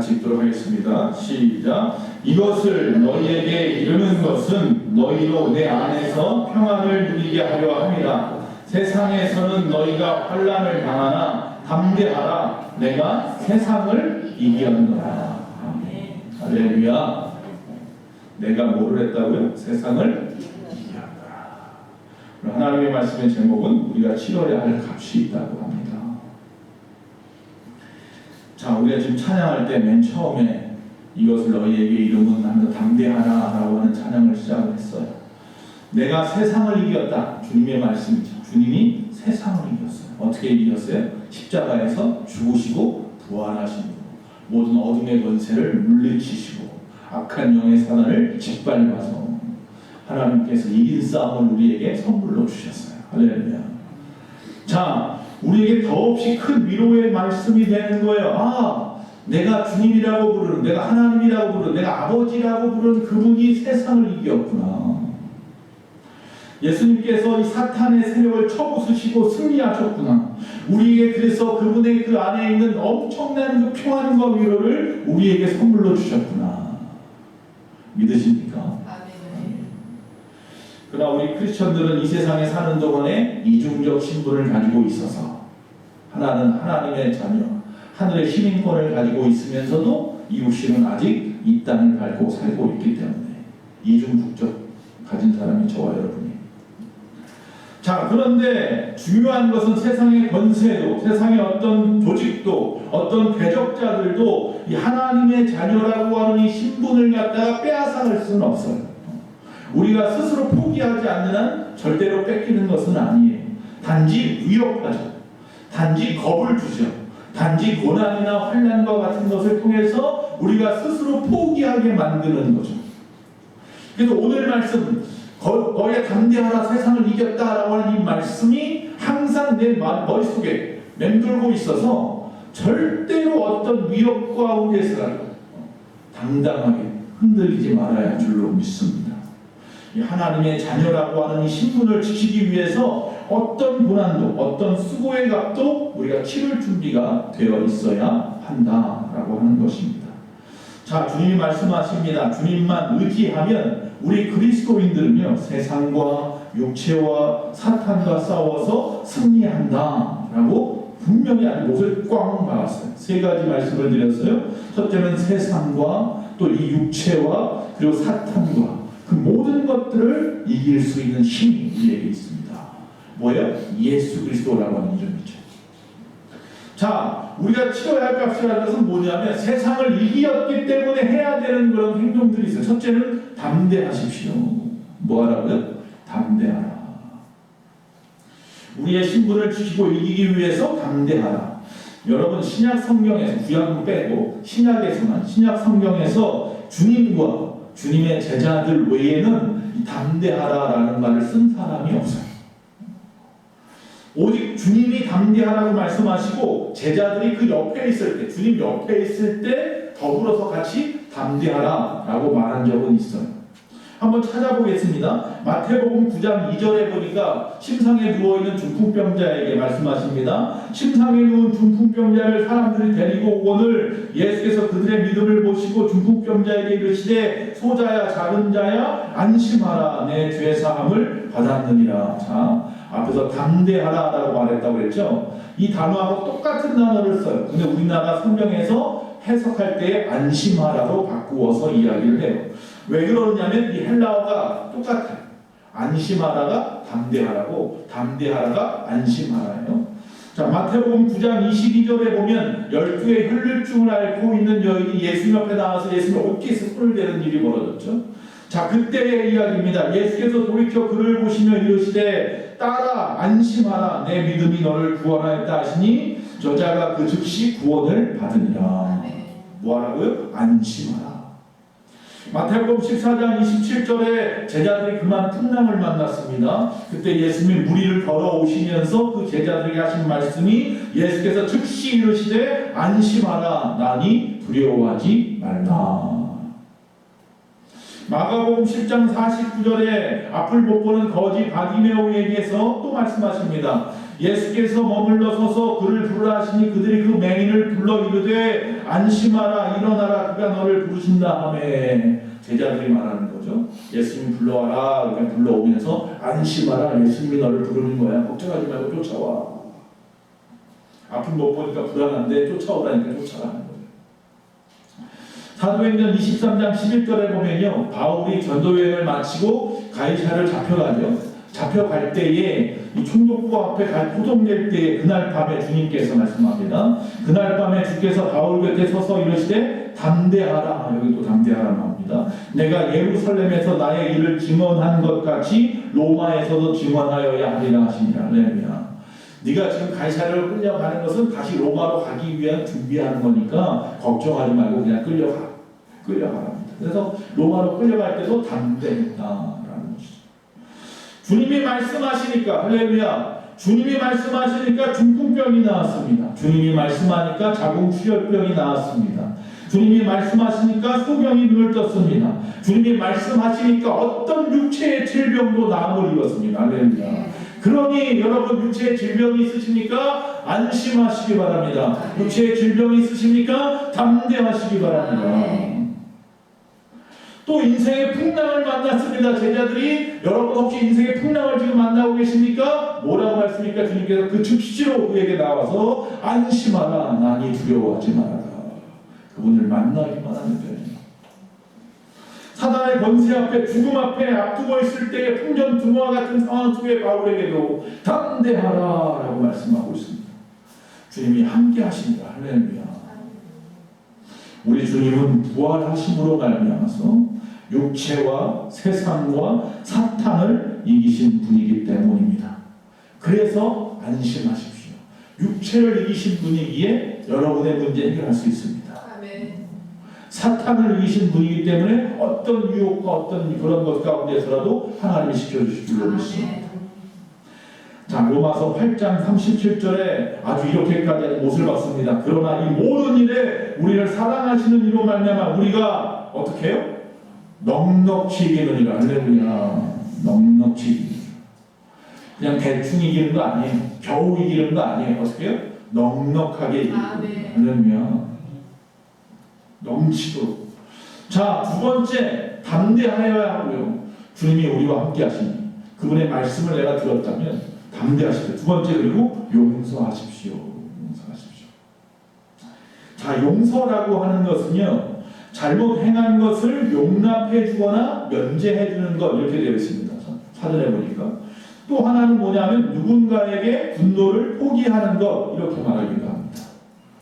같이 읽도록 하겠습니다. 시작. 이것을 너희에게 이르는 것은 너희로 내 안에서 평안을 누리게 하려 함이라. 세상에서는 너희가 환난을 당하나 담대하라. 내가 세상을 이겼노라. 아멘. 할렐루야. 내가 뭐를 했다고요? 세상을 이겼다. 하나님의 말씀의 제목은 우리가 치러야 할 값이 있다고 합니다. 자, 우리가 지금 찬양할 때 맨 처음에 이것을 너희에게 이름은 하면서 담대하라 라고 하는 찬양을 시작을 했어요. 내가 세상을 이겼다. 주님의 말씀이죠. 주님이 세상을 이겼어요. 어떻게 이겼어요? 십자가에서 죽으시고 부활하시고 모든 어둠의 권세를 물리치시고 악한 영의 사단을 짓밟아서 하나님께서 이긴 싸움을 우리에게 선물로 주셨어요. 할렐루야. 자, 우리에게 더없이 큰 위로의 말씀이 되는 거예요. 아, 내가 주님이라고 부르는, 내가 하나님이라고 부르는, 내가 아버지라고 부르는 그분이 세상을 이겼구나. 예수님께서 이 사탄의 세력을 쳐부수시고 승리하셨구나. 우리에게 그래서 그분의 그 안에 있는 엄청난 그 평안과 위로를 우리에게 선물로 주셨구나. 믿으십니까? 그러나 우리 크리스천들은 이 세상에 사는 동안에 이중적 신분을 가지고 있어서 하나는 하나님의 자녀, 하늘의 시민권을 가지고 있으면서도 이웃신은 아직 이 땅을 밟고 살고 있기 때문에 이중 국적 가진 사람이 저와 여러분이. 자, 그런데 중요한 것은 세상의 권세도, 세상의 어떤 조직도, 어떤 대적자들도 이 하나님의 자녀라고 하는 이 신분을 갖다가 빼앗아갈 수는 없어요. 우리가 스스로 포기하지 않는 한 절대로 뺏기는 것은 아니에요. 단지 위협하죠. 단지 겁을 주죠. 단지 고난이나 환난과 같은 것을 통해서 우리가 스스로 포기하게 만드는 거죠. 그래서 오늘 말씀, 너희가 담대하라 세상을 이겼다라고 하는 이 말씀이 항상 내 머릿속에 맴돌고 있어서 절대로 어떤 위협 가운데서라도 당당하게 흔들리지 말아야 할 줄로 믿습니다. 하나님의 자녀라고 하는 이 신분을 지키기 위해서 어떤 고난도, 어떤 수고의 값도 우리가 치를 준비가 되어 있어야 한다라고 하는 것입니다. 자, 주님이 말씀하십니다. 주님만 의지하면 우리 그리스도인들은요, 세상과 육체와 사탄과 싸워서 승리한다라고 분명히 아주 못을 꽝 박았어요. 세 가지 말씀을 드렸어요. 첫째는 세상과 또 이 육체와 그리고 사탄과 그 모든 것들을 이길 수 있는 힘이 우리에게 있습니다. 뭐예요? 예수 그리스도라고 하는 이름이죠. 자, 우리가 치러야 할 값이라는 것은 뭐냐면 세상을 이겼기 때문에 해야 되는 그런 행동들이 있어요. 첫째는 담대하십시오. 뭐 하라고요? 담대하라. 우리의 신분을 지키고 이기기 위해서 담대하라. 여러분, 신약 성경에서, 구약은 빼고 신약에서만, 신약 성경에서 주님과 주님의 제자들 외에는 담대하라라는 말을 쓴 사람이 없어요. 오직 주님이 담대하라고 말씀하시고 제자들이 그 옆에 있을 때, 주님 옆에 있을 때 더불어서 같이 담대하라라고 말한 적은 있어요. 한번 찾아보겠습니다. 마태복음 9장 2절에 보니까 침상에 누워있는 중풍병자에게 말씀하십니다. 침상에 누운 중풍병자를 사람들이 데리고 오거늘 예수께서 그들의 믿음을 보시고 중풍병자에게 이르시되 소자야 작은 자야 안심하라 내 죄사함을 받았느니라. 자, 앞에서 담대하라라고 말했다고 그랬죠. 이 단어하고 똑같은 단어를 써요. 근데 우리나라 성경에서 해석할 때 안심하라로 바꾸어서 이야기를 해요. 왜 그러냐면 이 헬라어가 똑같아요. 안심하라가 담대하라고, 담대하라가 안심하라예요. 자, 마태복음 9장 22절에 보면 12의 혈류증을 앓고 있는 여인이 예수님 앞에 나와서 예수님 옷깃에 손을 대는 일이 벌어졌죠. 자, 그때의 이야기입니다. 예수께서 돌이켜 그를 보시며 이르시되 딸아 안심하라 내 믿음이 너를 구원하였다 하시니 저자가 그 즉시 구원을 받으니라. 뭐하라고요? 안심하라. 마태복음 14장 27절에 제자들이 그만 풍랑을 만났습니다. 그때 예수님이 무리를 걸어오시면서 그 제자들에게 하신 말씀이 예수께서 즉시 이르시되 안심하라 나니 두려워하지 말라. 마가복음 10장 49절에 앞을 못 보는 거지 바디메오에게서 또 말씀하십니다. 예수께서 머물러 서서 그를 부르라 하시니 그들이 그 맹인을 불러 이르되 안심하라 일어나라 그가 너를 부르신다 하매 제자들이 말하는 거죠. 예수님 불러와라. 그러니까 불러오면서 안심하라. 예수님이 너를 부르는 거야. 걱정하지 말고 쫓아와. 아픈 못 보니까 불안한데 쫓아오라니까 쫓아가는 거예요. 사도행전 23장 11절에 보면요. 바울이 전도여행을 마치고 가이사를 잡혀가죠. 잡혀갈 때에 이 총독부 앞에 포동될 때에 그날 밤에 주님께서 말씀합니다. 그날 밤에 주께서 바울 곁에 서서 이르시되 담대하라. 여기 또 담대하라 나옵니다. 내가 예루살렘에서 나의 일을 증언한 것 같이 로마에서도 증언하여야 하리라 하시니라. 할렐루야. 네가 지금 가이사랴로 끌려가는 것은 다시 로마로 가기 위한 준비하는 거니까 걱정하지 말고 그냥 끌려가랍니다. 그래서 로마로 끌려갈 때도 담대했다라는 것이죠. 주님이 말씀하시니까 할렐루야. 주님이 말씀하시니까 중풍병이 나왔습니다. 주님이 말씀하니까 자궁출혈병이 나왔습니다. 주님이 말씀하시니까 소경이 눈을 떴습니다. 주님이 말씀하시니까 어떤 육체의 질병도 나음을 입었습니다. 할렐루야. 그러니 여러분 육체의 질병이 있으십니까? 안심하시기 바랍니다. 육체의 질병이 있으십니까? 담대하시기 바랍니다. 또 인생의 풍랑을 만났습니다. 제자들이 여러분 혹시 인생의 풍랑을 지금 만나고 계십니까? 뭐라고 말씀입니까? 주님께서 그 즉시로 그에게 나와서 안심하라. 나니 두려워하지 말아라. 그분을 만나기만 하는 거예요. 사단의 권세 앞에 죽음 앞에 앞두고 있을 때의 풍전등화 같은 상황 속에 바울에게도 담대하라 라고 말씀하고 있습니다. 주님이 함께 하십니다. 할렐루야. 우리 주님은 부활하심으로 말미암아서 육체와 세상과 사탄을 이기신 분이기 때문입니다. 그래서 안심하십시오. 육체를 이기신 분이기에 여러분의 문제 해결할 수 있습니다. 아멘. 사탄을 이기신 분이기 때문에 어떤 유혹과 어떤 그런 것 가운데서라도 하나님이 지켜주실 줄 믿습니다. 자, 로마서 8장 37절에 아주 이렇게까지 못을 받습니다. 그러나 이 모든 일에 우리를 사랑하시는 이로 말미암아 우리가 어떻게 해요? 넉넉히 이기느니라. 할렐루야. 넉넉히 이기느니라. 그냥 대충 이기는 거 아니에요. 겨우 이기는 거 아니에요. 어떻게 해요? 넉넉하게 이기는 거예요. 할렐루야. 넘치도록. 자, 두 번째 담대하여야 하고요. 주님이 우리와 함께 하시니 그분의 말씀을 내가 들었다면 담대하시고, 두 번째 그리고 용서하십시오. 용서하십시오. 자, 용서라고 하는 것은요, 잘못 행한 것을 용납해 주거나 면제해 주는 것 이렇게 되어 있습니다. 사전에 보니까. 또 하나는 뭐냐면 누군가에게 분노를 포기하는 것 이렇게 말하기도 합니다.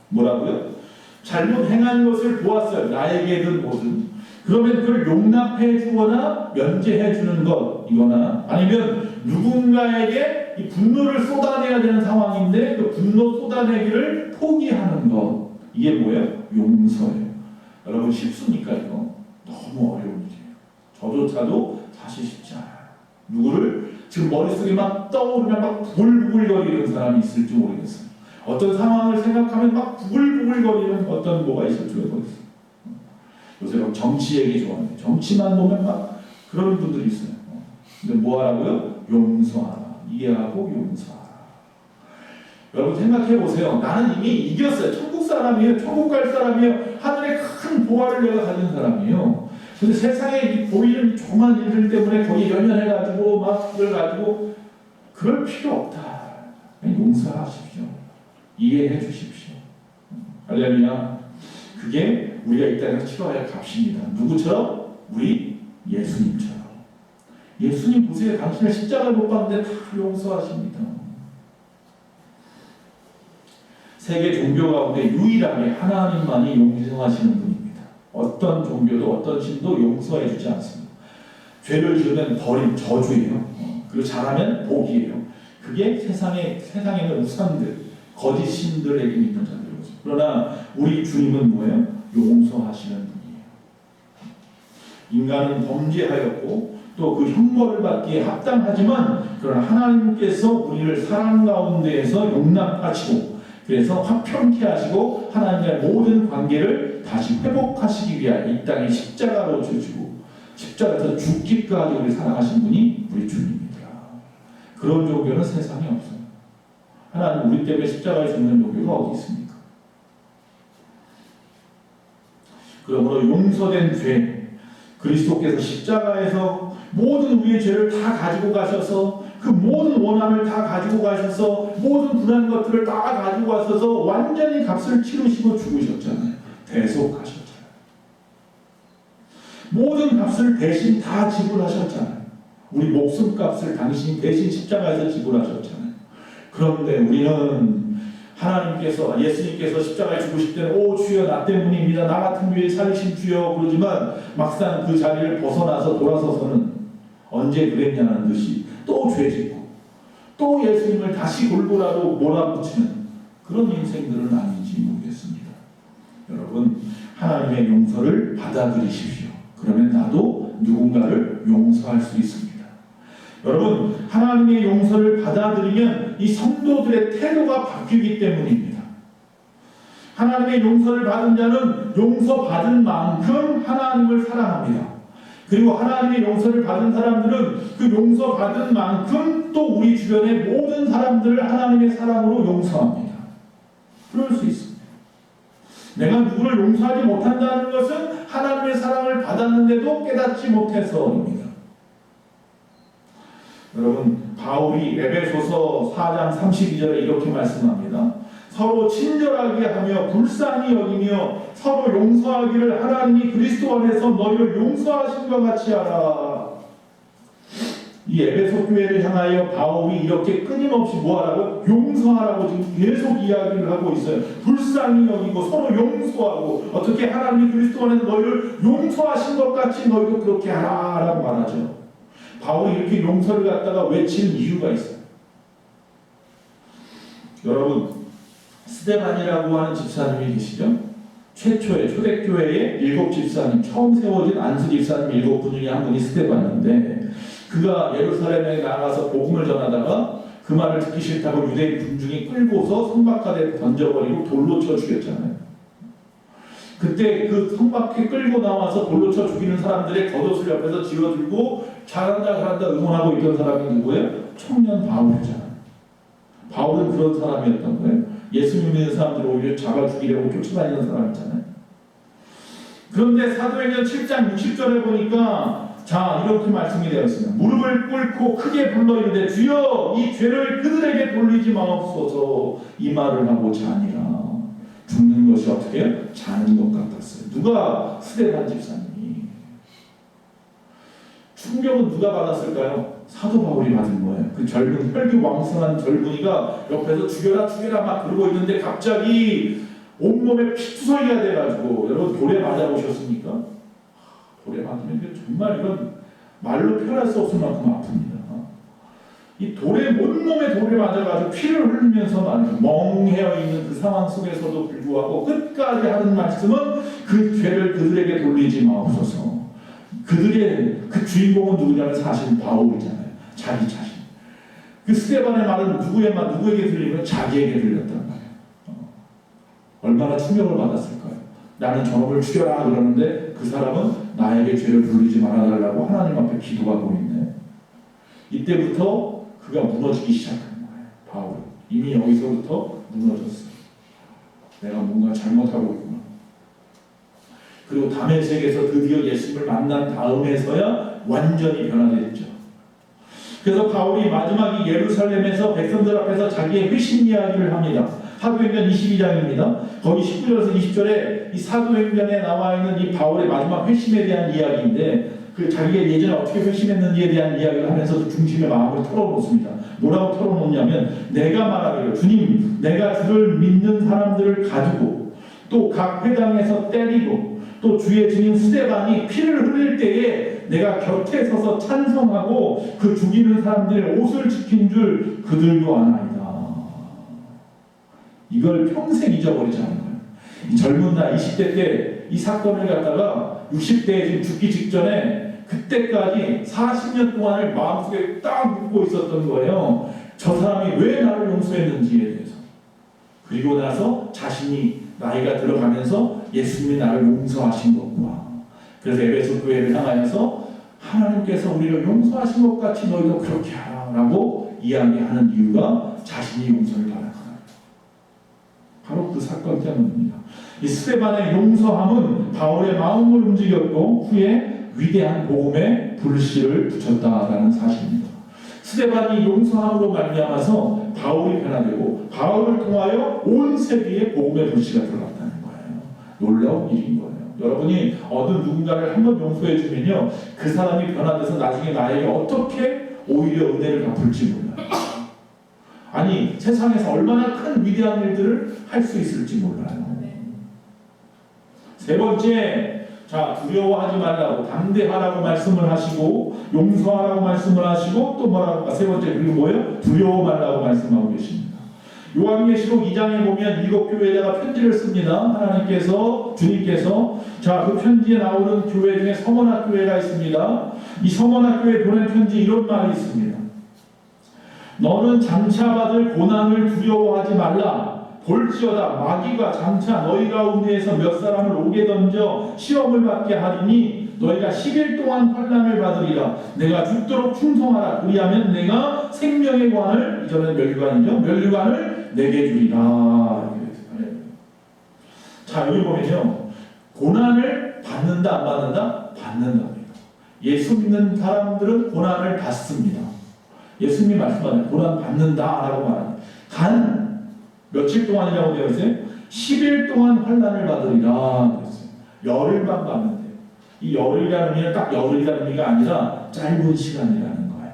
뭐라고요? 잘못 행한 것을 보았어요. 나에게든 뭐든. 그러면 그걸 용납해 주거나 면제해 주는 것 이거나 아니면 누군가에게 이 분노를 쏟아내야 되는 상황인데 그 분노 쏟아내기를 포기하는 것 이게 뭐예요? 용서예요. 여러분 쉽습니까 이거? 너무 어려운 일이에요. 저조차도 사실 쉽지 않아요. 누구를 지금 머릿속에 막 떠오르면 막 부글부글거리는 사람이 있을지 모르겠어요. 어떤 상황을 생각하면 막 부글부글거리는 어떤 뭐가 있을지 모르겠어요. 요새 막 정치 얘기 좋아하는데 정치만 보면 막 그런 분들이 있어요. 근데 뭐 하라고요? 용서하라. 이해하고 용서하라. 여러분 생각해 보세요. 나는 이미 이겼어요. 천국 사람이에요. 천국 갈 사람이에요. 하늘에 큰 보화를 내가 가진 사람이에요. 근데 세상에 보이는 조그만 일들 때문에 거기 연연해가지고 막 그걸 가지고 그럴 필요 없다. 그냥 용서하십시오. 이해해 주십시오. 할렐루야. 그게 우리가 이 땅에서 치러야 할 값입니다. 누구처럼? 우리 예수님처럼. 예수님 보세요. 당신을 십자가에 못 박는데 다 용서하십니다. 세계 종교 가운데 유일하게 하나님만이 용서하시는 분입니다. 어떤 종교도 어떤 신도 용서해 주지 않습니다. 죄를 지으면 벌임, 저주예요. 그리고 잘하면 복이에요. 그게 세상에는 우상들, 거짓 신들에게 있는 자들이거든요. 그러나 우리 주님은 뭐예요? 용서하시는 분이에요. 인간은 범죄하였고 또 그 형벌을 받기에 합당하지만 그러나 하나님께서 우리를 사랑 가운데에서 용납하시고 그래서 화평케 하시고 하나님과의 모든 관계를 다시 회복하시기 위한 이 땅에 십자가로 주시고 십자가에서 죽기까지 우리 사랑하신 분이 우리 주님입니다. 그런 종교는 세상에 없어요. 하나님 우리 때문에 십자가에 죽는 종교가 어디 있습니까? 그러므로 용서된 죄, 그리스도께서 십자가에서 모든 우리의 죄를 다 가지고 가셔서 그 모든 원함을 다 가지고 가셔서 모든 불안한 것들을 다 가지고 가셔서 완전히 값을 치르시고 죽으셨잖아요. 대속하셨잖아요. 모든 값을 대신 다 지불하셨잖아요. 우리 목숨값을 당신이 대신 십자가에서 지불하셨잖아요. 그런데 우리는 하나님께서 예수님께서 십자가에 죽으실 때는 오 주여 나 때문입니다. 나 같은 위에 살리신 주여 그러지만 막상 그 자리를 벗어나서 돌아서서는 언제 그랬냐는 듯이 또 죄짓고 또 예수님을 다시 골고라로 몰아붙이는 그런 인생들은 아닌지 모르겠습니다. 여러분 하나님의 용서를 받아들이십시오. 그러면 나도 누군가를 용서할 수 있습니다. 여러분 하나님의 용서를 받아들이면 이 성도들의 태도가 바뀌기 때문입니다. 하나님의 용서를 받은 자는 용서받은 만큼 하나님을 사랑합니다. 그리고 하나님의 용서를 받은 사람들은 그 용서받은 만큼 또 우리 주변의 모든 사람들을 하나님의 사랑으로 용서합니다. 그럴 수 있습니다. 내가 누구를 용서하지 못한다는 것은 하나님의 사랑을 받았는데도 깨닫지 못해서입니다. 여러분 바울이 에베소서 4장 32절에 이렇게 말씀합니다. 서로 친절하게 하며 불쌍히 여기며 서로 용서하기를 하나님이 그리스도 안에서 너희를 용서하신 것 같이 하라. 이 에베소 교회를 향하여 바울이 이렇게 끊임없이 뭐하라고? 용서하라고 지금 계속 이야기를 하고 있어요. 불쌍히 여기고 서로 용서하고 어떻게 하나님이 그리스도 안에서 너희를 용서하신 것 같이 너희도 그렇게 하라라고 말하죠. 바울이 이렇게 용서를 갖다가 외치는 이유가 있어요. 여러분 스데반이라고 하는 집사님이 계시죠? 최초의 초대교회의 7집사님 처음 세워진 안수 집사님 7분 중에 한 분이 스데반인데 그가 예루살렘에 나가서 복음을 전하다가 그 말을 듣기 싫다고 유대인 군중이 끌고서 성박하되 던져버리고 돌로 쳐 죽였잖아요. 그때 그 성박해 끌고 나와서 돌로 쳐 죽이는 사람들의 겉옷을 옆에서 쥐어들고 잘한다 잘한다 응원하고 있던 사람이 누구예요? 청년 바울이잖아요. 바울은 그런 사람이었던 거예요. 예수님 믿는 사람들을 오히려 잡아 죽이려고 쫓아다니는 사람이잖아요. 그런데 사도행전 7장 60절에 보니까 자 이렇게 말씀이 되어 있습니다. 무릎을 꿇고 크게 불러 이르되 주여 이 죄를 그들에게 돌리지 마옵소서. 이 말을 하고 자니라. 죽는 것이 어떻게 해요? 자는 것 같았어요. 누가? 스데반 집사님이. 충격은 누가 받았을까요? 사도 바울이 받은 거예요. 그 젊은 혈기왕성한 젊은이가 옆에서 죽여라 죽여라 막 그러고 있는데 갑자기 온몸에 피투성이가 돼가지고 여러분 돌에 맞아보셨습니까? 돌에 맞으면 정말 이건 말로 표현할 수 없을 만큼 아픕니다. 이 돌에 온몸에 돌에 맞아가지고 피를 흘리면서 말이죠. 멍해어 있는 그 상황 속에서도 불구하고 끝까지 하는 말씀은 그 죄를 그들에게 돌리지 마옵소서. 그들의 그 주인공은 누구냐면 사실 바울이잖아요. 자기 자신. 그 스데반의 말은 누구에게 들리면 자기에게 들렸단 말이에요. 얼마나 충격을 받았을까요? 나는 저놈을 죽여라 그러는데 그 사람은 나에게 죄를 돌리지 말아달라고 하나님 앞에 기도하고 있네. 이때부터 그가 무너지기 시작한 거예요. 바울은 이미 여기서부터 무너졌어요. 내가 뭔가 잘못하고 있구나. 그리고 다메섹에서 드디어 예수님을 만난 다음에서야 완전히 변화됐죠. 그래서 바울이 마지막에 예루살렘에서 백성들 앞에서 자기의 회심 이야기를 합니다. 사도행전 22장입니다. 거기 19절에서 20절에 이 사도행전에 나와 있는 이 바울의 마지막 회심에 대한 이야기인데 그 자기가 예전에 어떻게 회심했는지에 대한 이야기를 하면서도 중심의 마음을 털어놓습니다. 뭐라고 털어놓냐면 내가 말하기를 주님 내가 주를 믿는 사람들을 가지고 또 각 회당에서 때리고 또 주의 증인 스데반이 피를 흘릴 때에 내가 곁에 서서 찬성하고 그 죽이는 사람들의 옷을 지킨 줄 그들도 아나이다. 이걸 평생 잊어버리지 않은 거예요. 이 젊은 나이 20대 때 이 사건을 갖다가 60대에 지금 죽기 직전에 그때까지 40년 동안을 마음속에 딱 묻고 있었던 거예요. 저 사람이 왜 나를 용서했는지에 대해서. 그리고 나서 자신이 나이가 들어가면서 예수님이 나를 용서하신 것과 그래서 에베소 교회를 향하여서 하나님께서 우리를 용서하신 것 같이 너희도 그렇게 하라고 이야기하는 이유가 자신이 용서를 받았거든요. 바로 그 사건 때문입니다. 이 스데반의 용서함은 바울의 마음을 움직였고 후에 위대한 복음의 불씨를 붙였다라는 사실입니다. 스데반이 용서함으로 말미암아서 바울이 변화되고 바울을 통하여 온 세계에 복음의 불씨가 들어갔다는 거예요. 놀라운 일인 거예요. 여러분이 어느 누군가를 한번 용서해 주면요, 그 사람이 변화돼서 나중에 나에게 어떻게 오히려 은혜를 갚을지 몰라요. 아니, 세상에서 얼마나 큰 위대한 일들을 할 수 있을지 몰라요. 세 번째, 자, 두려워하지 말라고, 담대하라고 말씀을 하시고, 용서하라고 말씀을 하시고, 또 뭐라고, 세 번째, 그리고 뭐예요? 두려워 말라고 말씀하고 계십니다. 요한계시록 2장에 보면 7교회에다가 편지를 씁니다. 하나님께서, 주님께서. 자, 그 편지에 나오는 교회 중에 서머나 교회가 있습니다. 이 서머나 교회에 보낸 편지 이런 말이 있습니다. 너는 장차 받을 고난을 두려워하지 말라. 볼지어다 마귀가 장차 너희 가운데에서 몇 사람을 옥에 던져 시험을 받게 하리니 너희가 10일 동안 환난을 받으리라. 내가 죽도록 충성하라. 그리하면 내가 생명의 관을, 이전에 멸류관이죠, 멸류관을 내게 주리라. 자, 여기 보면요, 고난을 받는다 안 받는다? 받는답니다. 예수 믿는 사람들은 고난을 받습니다. 예수님이 말씀하는 고난 받는다라고 말합니다. 단 며칠 동안이라고 되어 있어요? 10일 동안 환난을 받으리라 그랬어요. 열흘만 받는데, 이 열흘이라는 의미는 딱 열흘이라는 의미가 아니라 짧은 시간이라는 거예요.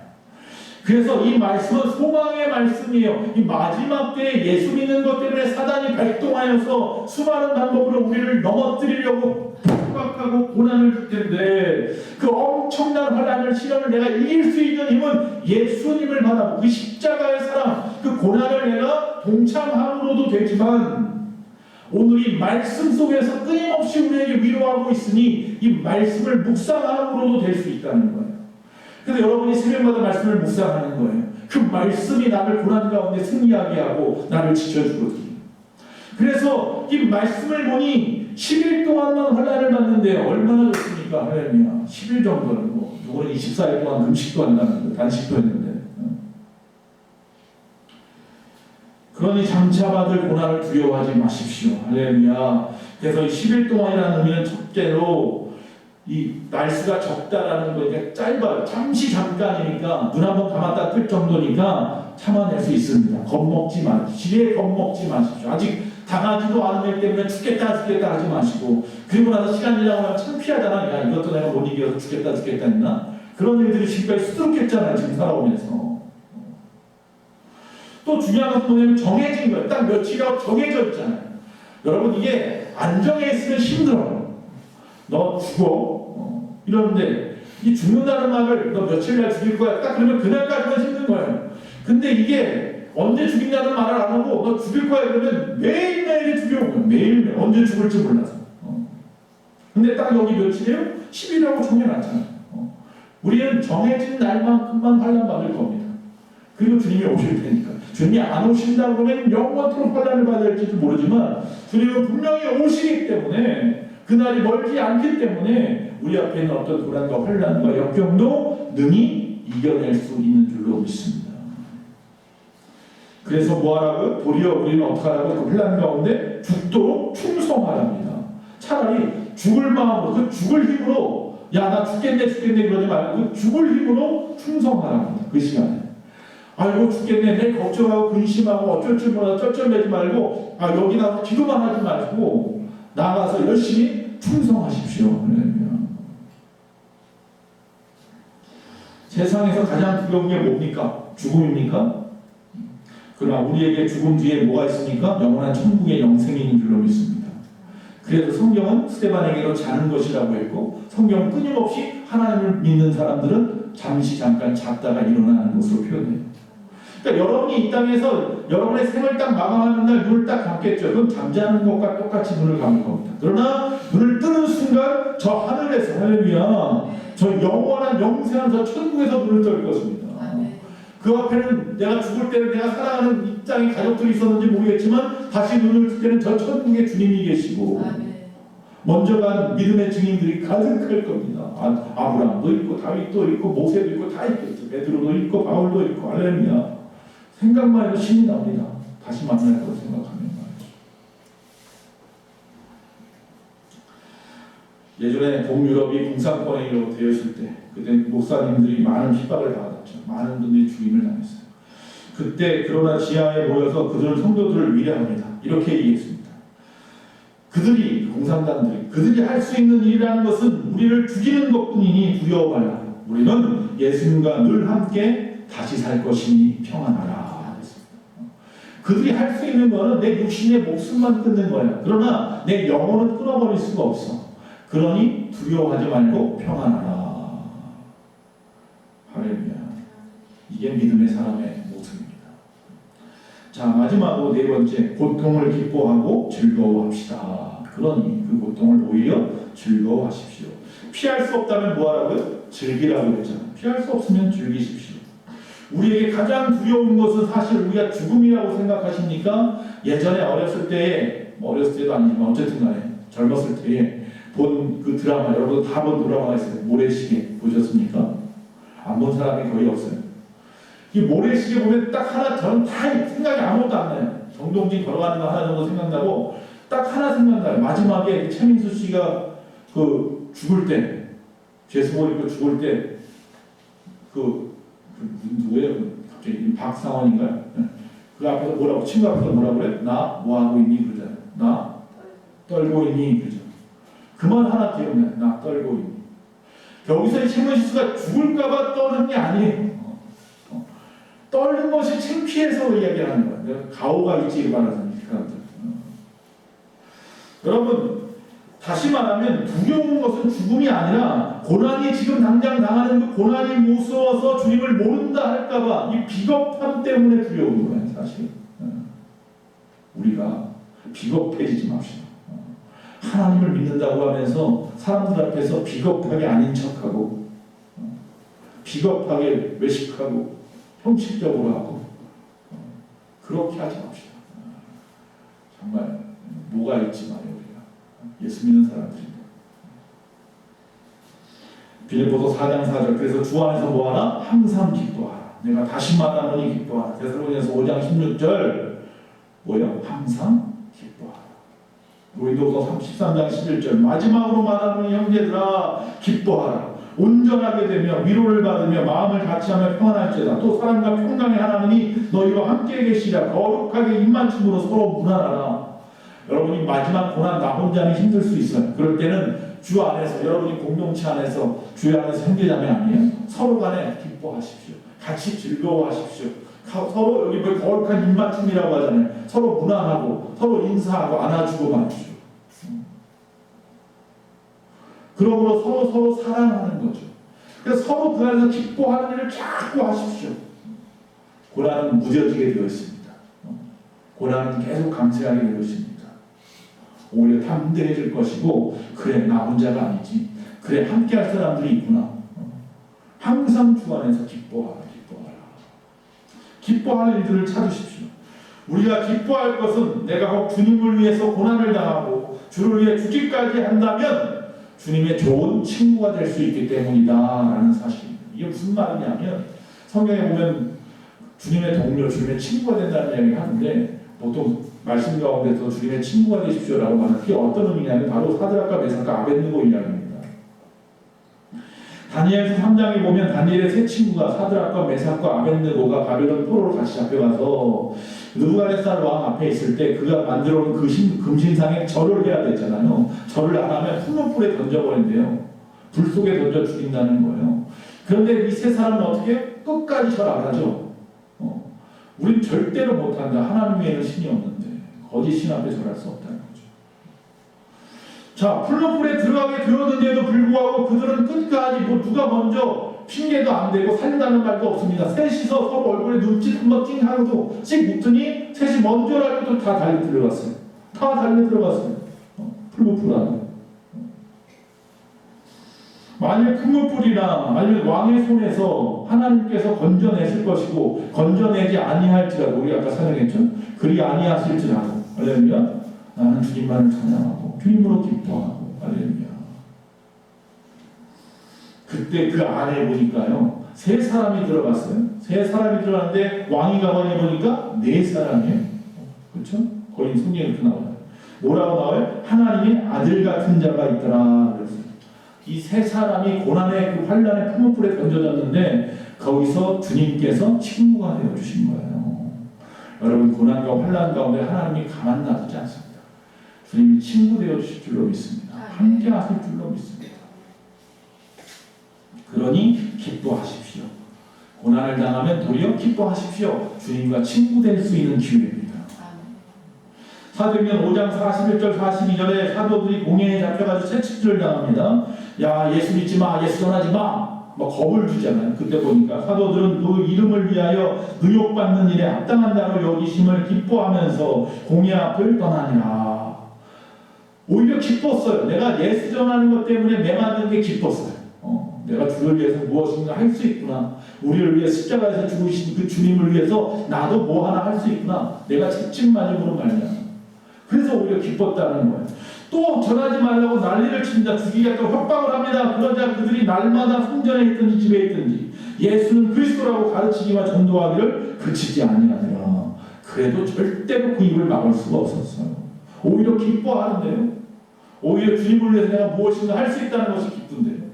그래서 이 말씀은 소망의 말씀이에요. 이 마지막 때에 예수 믿는 것 때문에 사단이 발동하여서 수많은 방법으로 우리를 넘어뜨리려고 폭박하고 고난을 줄 텐데, 그 엄청난 환난을, 시련을 내가 이길 수 있는 힘은 예수님을 바라고, 그 십자가의 사랑, 그 고난을 내가 동참함으로도 되지만, 오늘 이 말씀 속에서 끊임없이 우리에게 위로하고 있으니 이 말씀을 묵상함으로도 될 수 있다는 거예요. 그래서 여러분이 새벽마다 말씀을 묵상하는 거예요. 그 말씀이 나를 고난 가운데 승리하게 하고 나를 지켜주거든요. 그래서 이 말씀을 보니 10일 동안만 환난을 받는데 얼마나 좋습니까? 할렐루야. 10일 정도는 뭐, 누구는 24일 동안 금식도 한다는데, 단식도 했는데. 그러니 장차 받을 고난을 두려워하지 마십시오. 할렐루야. 그래서 10일 동안이라는 의미는 첫째로 이 날수가 적다라는 거니까 짧아요. 잠깐이니까, 눈 한번 감았다 뜰 정도니까 참아낼 수 있습니다. 겁먹지 마십시오. 지레 겁먹지 마십시오. 아직 당하지도 않은 일 때문에 죽겠다 하지 마시고, 그리고 나서 시간이 지나면 창피하잖아. 야, 이것도 내가 못 이겨서 죽겠다 했나? 그런 일들이 지금까지 수두룩했잖아요. 지금 살아오면서. 또 중요한 것은 뭐냐면 정해진 거예요. 딱 며칠이라고 정해져 있잖아요. 여러분, 이게 안 정해 있으면 힘들어요. 너 죽어. 이러는데, 이 죽는다는 말을 너 며칠날 죽일 거야. 딱 그러면 그날까지만 힘든 거예요. 근데 이게 언제 죽인다는 말을 안 하고 너 죽일 거야 그러면 매일매일이 두려운 거예요. 매일매일. 언제 죽을지 몰라서. 근데 딱 여기 며칠이에요? 10일이라고 정해놨잖아요. 우리는 정해진 날만큼만 환난 받을 겁니다. 그리고 주님이 오실 테니까. 주님이 안 오신다 그러면 영원토록 환난을 받아야 할지도 모르지만, 주님은 분명히 오시기 때문에, 그날이 멀지 않기 때문에 우리 앞에 있는 어떤 고난과 환난과 역경도 능히 이겨낼 수 있는 줄로 믿습니다. 그래서 뭐하라고요? 도리어 우리는 어떻게 하라고? 그 환난 가운데 죽도록 충성하랍니다. 차라리 죽을 마음으로, 그 죽을 힘으로, 야, 나 죽겠네 그러지 말고 그 죽을 힘으로 충성하랍니다. 그 시간에. 아이고 죽겠네, 내 걱정하고 근심하고 어쩔 줄 몰라 쩔쩔매지 말고, 아, 여기 나와서 기도만 하지 말고 나가서 열심히 충성하십시오. 세상에서 가장 두려운 게 뭡니까? 죽음입니까? 그러나 우리에게 죽음 뒤에 뭐가 있습니까? 영원한 천국의 영생인 줄로 믿습니다. 그래서 성경은 스데반에게도 자는 것이라고 했고, 성경은 끊임없이 하나님을 믿는 사람들은 잠깐 잤다가 일어나는 것으로 표현해요. 그러니까 여러분이 이 땅에서 여러분의 생을 딱 마감하는 날 눈을 딱 감겠죠. 그건 잠자는 것과 똑같이 눈을 감을 겁니다. 그러나 눈을 뜨는 순간 저 하늘에서, 할렐루야, 저 영원한 영생한 저 천국에서 눈을 뜰 것입니다. 그 앞에는 내가 죽을 때는 내가 사랑하는 이 땅의 가족들이 있었는지 모르겠지만, 다시 눈을 뜰 때는 저 천국에 주님이 계시고, 먼저 간 믿음의 증인들이 가득할 겁니다. 아브라함도 있고 다윗도 있고 모세도 있고 다 있겠죠. 베드로도 있고 바울도 있고, 할렐루야. 생각만 해도 신이 납니다. 다시 만날 걸 생각하면 말이죠. 예전에 동유럽이 공산권에 되었을 때 그때 목사님들이 많은 핍박을 받았죠. 많은 분들이 죽임을 당했어요. 그때 그러나 지하에 모여서 그들은 성도들을 위로합니다. 이렇게 얘기했습니다. 그들이 공산당들이 그들이 할 수 있는 일이라는 것은 우리를 죽이는 것뿐이니 두려워 말라. 우리는 예수님과 늘 함께 다시 살 것이니 평안하라. 그들이 할 수 있는 것은 내 육신의 목숨만 끊는 거야. 그러나 내 영혼은 끊어버릴 수가 없어. 그러니 두려워하지 말고 평안하라. 할렐루야. 이게 믿음의 사람의 모습입니다. 자, 마지막으로 네 번째, 고통을 기뻐하고 즐거워합시다. 그러니 그 고통을 오히려 즐거워하십시오. 피할 수 없다면 뭐하라고요? 즐기라고 했잖아요. 피할 수 없으면 즐기십시오. 우리에게 가장 두려운 것은 사실 우리가 죽음이라고 생각하십니까? 예전에 어렸을 때에, 어렸을 때도 아니지만 어쨌든 간에 젊었을 때에 본 그 드라마, 여러분 다 본 드라마가 있어요. 모래시계 보셨습니까? 안 본 사람이 거의 없어요. 이 모래시계 보면 딱 하나, 저는 다 생각이 아무것도 안 나요. 정동진 걸어가는 거 하나 정도 생각나고 딱 하나 생각나요. 마지막에 최민수 씨가 그 죽을 때, 죄수복 입고 죽을 때 누구예요? 갑자기 박상원인가요? 그 앞에서 뭐라고, 친구 앞에서 뭐라고 그래? 나 뭐하고 있니? 그러잖아요. 나 떨고 있니? 그러죠. 그 말 하나 기억나요. 나 떨고 있니? 여기서 최문수가 죽을까봐 떠는 게 아니에요. 떨는 것이 창피해서 이야기하는 거예요. 내가 가오가 있지 말아서 여러분, 다시 말하면 두려운 것은 죽음이 아니라 고난이 지금 당장 당하는 그 고난이 무서워서 주님을 모른다 할까봐 이 비겁함 때문에 두려운 거예요. 사실 우리가 비겁해지지 맙시다. 하나님을 믿는다고 하면서 사람들 앞에서 비겁하게 아닌 척하고 비겁하게 외식하고 형식적으로 하고 그렇게 하지 맙시다. 정말 뭐가 있지 마요. 우리가 예수 믿는 사람들입니다. 빌립보서 4장 4절. 그래서 주 안에서 뭐하나? 항상 기뻐하라. 내가 다시 말하노니 기뻐하라. 데살로니가서 5장 16절 뭐예요? 항상 기뻐하라. 고린도서 13장 11절. 마지막으로 말하노니 형제들아 기뻐하라. 온전하게 되며 위로를 받으며 마음을 같이하며 평안할지어다. 또 사람과 평강의 하나님이 너희와 함께 계시라. 거룩하게 입맞춤으로 서로 문안하라. 여러분이 마지막 고난 나 혼자는 힘들 수 있어요. 그럴 때는 주 안에서, 여러분이 공동체 안에서, 주 안에서 형제자매 아니에요. 서로 간에 기뻐하십시오. 같이 즐거워하십시오. 서로 여기 뭐 거룩한 입맞춤이라고 하잖아요. 서로 문안하고 서로 인사하고 안아주고 말이죠. 그러므로 서로 사랑하는 거죠. 그래서 서로 그 안에서 기뻐하는 일을 자꾸 하십시오. 고난은 무뎌지게 되어 있습니다. 고난은 계속 감사하게 되어 있습니다. 오히려 담대해질 것이고, 그래 나 혼자가 아니지, 그래 함께할 사람들이 있구나. 항상 주 안에서 기뻐하라. 기뻐하는 일들을 찾으십시오. 우리가 기뻐할 것은 내가 혹 주님을 위해서 고난을 당하고 주를 위해 죽기까지 한다면 주님의 좋은 친구가 될 수 있기 때문이다 라는 사실입니다. 이게 무슨 말이냐면, 성경에 보면 주님의 동료, 주님의 친구가 된다는 이야기를 하는데, 보통 말씀 가운데서 주님의 친구가 되십시오라고 말하는 게 어떤 의미냐면 바로 사드락과 메삭과 아벳느고 이야기입니다. 다니엘서 3장에 보면 다니엘의 세 친구가 사드락과 메삭과 아벳느고가 바벨론 포로로 같이 잡혀가서 느부갓네살 왕 앞에 있을 때 그가 만들어 놓은 그 금신상에 절을 해야 되잖아요. 절을 안 하면 풍문불에 던져버린대요. 불 속에 던져 죽인다는 거예요. 그런데 이 세 사람은 어떻게? 끝까지 절 안 하죠. 우린 절대로 못한다. 하나님 외에는 신이 없는데 거짓 신 앞에 절할 수 없다는 거죠. 자, 풀무불에 들어가게 되었는데도 불구하고 그들은 끝까지 누가 먼저 핑계도 안 대고 살린다는 말도 없습니다. 셋이서 서로 얼굴에 눈짓 한번 띵 하고도 씩 웃더니 셋이 먼저라고 또 다 달려 들어갔어요. 다 달려 들어갔어요. 풀무불 안에. 만일 풀무불이나 아니면 왕의 손에서 하나님께서 건져내실 것이고 건져내지 아니할지라도, 우리 아까 설명했죠. 그리 아니하실지라도, 할렐루야, 나는 주님만을 찬양하고 주님으로 기뻐하고, 할렐루야. 그때 그 안에 보니까요, 세 사람이 들어갔어요. 세 사람이 들어갔는데 왕이 가만히 보니까 네 사람이에요. 그렇죠? 거의 성경에 이렇게 나와요. 뭐라고 나와요? 하나님의 아들 같은 자가 있더라 그랬어요. 이 세 사람이 고난의 그 환란의 풀무불에 던져졌는데 거기서 주님께서 친구가 되어 주신 거예요. 여러분, 고난과 환란 가운데 하나님이 가만 놔두지 않습니다. 주님이 친구 되어 주실 줄로 믿습니다. 함께 하실 줄로 믿습니다. 그러니 기뻐하십시오. 고난을 당하면 도리어 기뻐하십시오. 주님과 친구 될 수 있는 기회입니다. 사도행전 5장 41절 42절에 사도들이 공회에 잡혀가지고 채찍질을 당합니다. 야, 예수 믿지 마, 예수 전하지 마, 뭐 겁을 주잖아요. 그때 보니까 사도들은 그 이름을 위하여 의혹받는 일에 합당한 자로 여기심을 기뻐하면서 공회 앞을 떠나니라. 오히려 기뻤어요. 내가 예수 전하는 것 때문에 매맞는 게 기뻤어요. 내가 주를 위해서 무엇인가 할 수 있구나. 우리를 위해 십자가에서 죽으신 그 주님을 위해서 나도 뭐 하나 할 수 있구나. 내가 채찍 맞음으로 말이야. 그래서 오히려 기뻤다는 거예요. 또 전하지 말라고 난리를 친다. 죽이겠다고 협박을 합니다. 그러자 그들이 날마다 성전에 있든지 집에 있든지 예수는 그리스도라고 가르치기와 전도하기를 그치지 아니하니라. 그래도 절대로 그 입을 막을 수가 없었어요. 오히려 기뻐하는데요. 오히려 주님을 위해서 내가 무엇인가 할 수 있다는 것이 기쁜데요.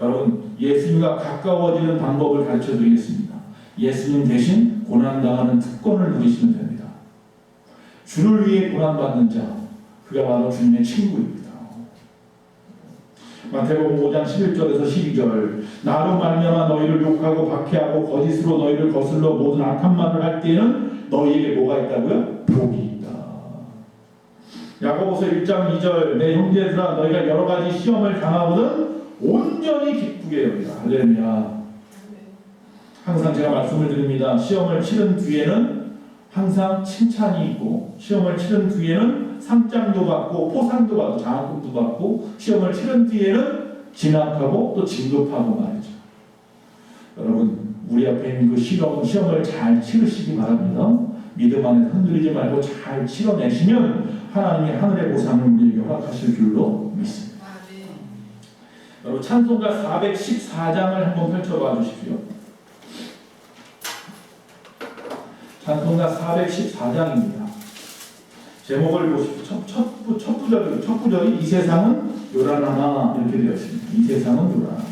여러분, 예수님과 가까워지는 방법을 가르쳐 드리겠습니다. 예수님 대신 고난당하는 특권을 누리시면 됩니다. 주를 위해 고난받는 자, 그가 바로 주님의 친구입니다. 마태복음 5장 11절에서 12절, 나로 말미암아 너희를 욕하고 박해하고 거짓으로 너희를 거슬러 모든 악한 말을 할 때에는 너희에게 뭐가 있다고요? 복이 있다. 야고보서 1장 2절, 내 형제들아 너희가 여러 가지 시험을 당하거든 온전히 기쁘게 여기라. 할렐루야. 항상 제가 말씀을 드립니다. 시험을 치른 뒤에는 항상 칭찬이 있고, 시험을 치른 뒤에는 상장도 받고 포상도 받고 장학금도 받고, 시험을 치른 뒤에는 진학하고 또 진급하고 말이죠. 여러분, 우리 앞에 있는 그 시험을 잘 치르시기 바랍니다. 믿음 안에 흔들리지 말고 잘 치러내시면 하나님이 하늘의 보상을 우리에게 허락하실 줄로 믿습니다. 여러분, 찬송가 414장을 한번 펼쳐봐 주십시오. 찬송가 414장입니다. 제목을 보십시오. 첫 구절이 이 세상은 요란하나 이렇게 되어 있습니다. 이 세상은 요란하나.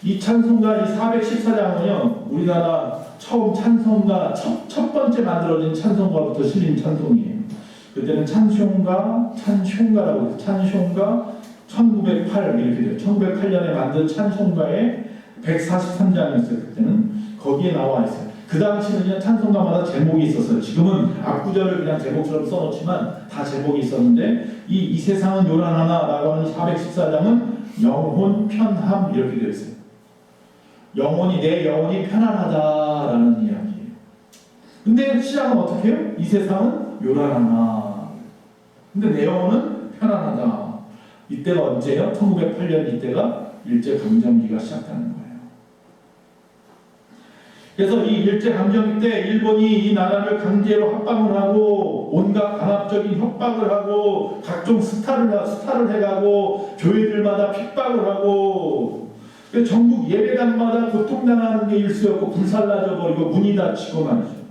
이 찬송가 이 414장은요, 우리나라 처음 찬송가 첫 번째 만들어진 찬송가부터 실린 찬송이에요. 그때는 찬송가라고 해요. 찬송가 1908 이렇게 돼요. 1908년에 만든 찬송가의 143장이었어요. 그때는 거기에 나와 있어요. 그 당시에는 찬송가마다 제목이 있었어요. 지금은 앞구절을 그냥 제목처럼 써놓지만 다 제목이 있었는데, 이 세상은 요란하나라고 하는 414장은 영혼 편함 이렇게 되어 있어요. 내 영혼이 편안하다라는 이야기예요. 근데 시작은 어떻게 해요? 이 세상은 요란하나. 근데 내 영혼은 편안하다. 이때가 언제예요? 1908년 이때가 일제강점기가 시작하는 거예요. 그래서 이 일제강점기 때 일본이 이 나라를 강제로 합방을 하고 온갖 강압적인 협박을 하고 각종 스타를 해가고 교회들마다 핍박을 하고 전국 예배당마다 고통당하는 게 일수였고 불살라져 버리고 문이 닫히고 말이죠.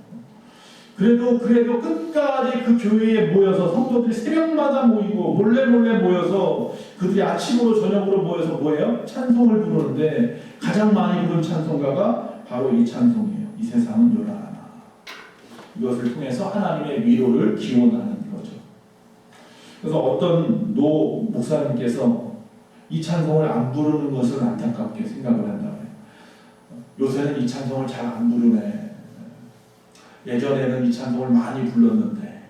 그래도 끝까지 그 교회에 모여서 성도들이 새벽마다 모이고 몰래 모여서 그들이 아침으로 저녁으로 모여서 뭐예요? 찬송을 부르는데 가장 많이 부른 찬송가가 바로 이 찬송이에요. 이 세상은 요란하나. 이것을 통해서 하나님의 위로를 기원하는 거죠. 그래서 어떤 노 목사님께서 이 찬송을 안 부르는 것을 안타깝게 생각을 한다고요. 요새는 이 찬송을 잘 안 부르네. 예전에는 이 찬송을 많이 불렀는데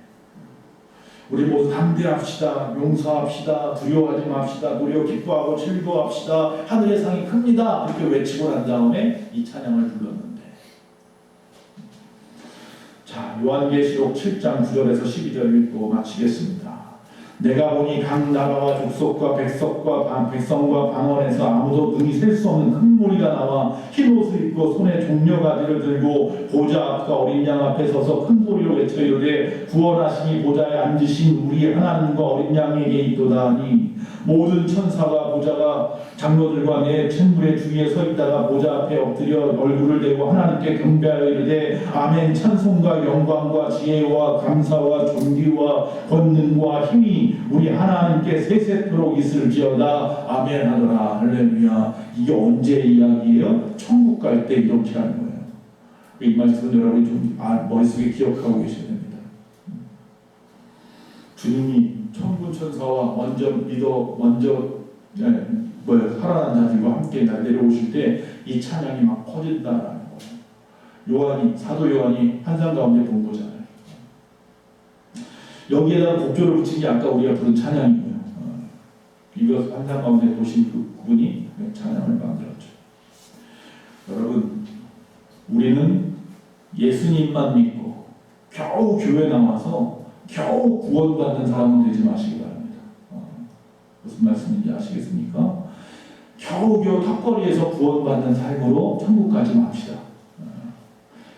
우리 모두 담대합시다, 용서합시다, 두려워하지 맙시다, 노력 기뻐하고 즐거워합시다, 하늘의 상이 큽니다 이렇게 외치고 난 다음에 이 찬양을 불렀는데, 자, 요한계시록 7장 9절에서 12절 읽고 마치겠습니다. 내가 보니 각 나라와 족속과 백성과 방언에서 아무도 눈이 셀 수 없는 큰 무리가 나와 흰 옷을 입고 손에 종려가지를 들고 보좌 앞과 어린 양 앞에 서서 큰 소리로 외쳐 이르되 구원하시니 보좌에 앉으신 우리 하나님과 어린 양에게 있도다 하니 모든 천사가 보좌가 장로들과 내 천불의 주위에 서 있다가 보좌 앞에 엎드려 얼굴을 대고 하나님께 경배하여 이르되 아멘. 찬송과 영광과 지혜와 감사와 존귀와 권능과 힘이 우리 하나님께 세세토록 있을지어다. 아멘 하더라. 할렐루야. 이게 언제 이야기예요? 천국 갈 때 이렇게 하는 거예요. 이 말씀은 여러분이 좀 머릿속에 기억하고 계셔야 됩니다. 주님이 천군 천사와 살아난 자들과 함께 내려오실 때 이 찬양이 막 퍼진다라는 거예요. 사도 요한이 환상 가운데 본 거잖아요. 여기에다가 곡조를 붙인 게 아까 우리가 부른 찬양이고요. 이거 환상 가운데 보신 그분이 찬양을 만들었죠. 여러분, 우리는 예수님만 믿고 겨우 교회 나와서 겨우 구원받는 사람은 되지 마시기 바랍니다. 무슨 말씀인지 아시겠습니까? 겨우겨우 턱걸이에서 구원받는 삶으로 천국 가지 맙시다.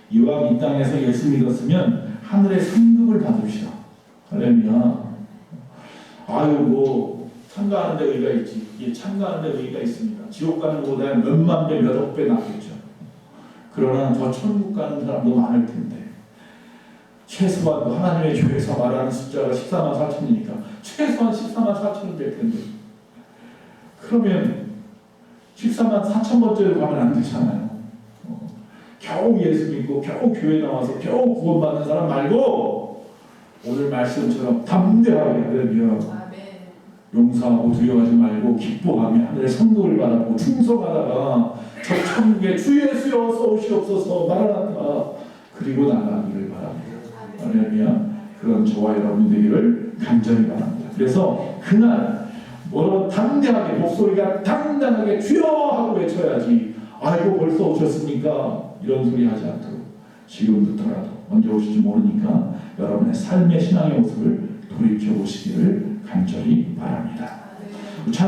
이왕 이 땅에서 예수 믿었으면 하늘의 상급을 받읍시다. 할렐루야. 참가하는 데 의의가 있지. 예, 참가하는 데 의의가 있습니다. 지옥 가는 것보다 몇만 배, 몇억 배 낫겠죠. 그러나 더 천국 가는 사람도 많을 텐데 최소한 하나님의 교회에서 말하는 숫자가 14만 4천이니까 최소한 14만 4천은 될 텐데 그러면 14만 4천 번째로 가면 안 되잖아요. 겨우 예수 믿고 겨우 교회 나와서 겨우 구원받는 사람 말고 오늘 말씀처럼 담대하게 하려면 용서하고 두려워하지 말고 기뻐하며 하늘의 선물을 바라보고 충성하다가 저 천국에 주 예수여 어서 오시옵소서 마라나타 그리고 나가기를 바랍니다. 할렐루야. 그런 저와 여러분 되기를 간절히 바랍니다. 그래서 그날 담대하게 목소리가 당당하게 주여 하고 외쳐야지. 아이고 벌써 오셨습니까? 이런 소리 하지 않도록 지금부터라도 언제 오실지 모르니까 여러분의 삶의 신앙의 모습을 돌이켜 보시기를 간절히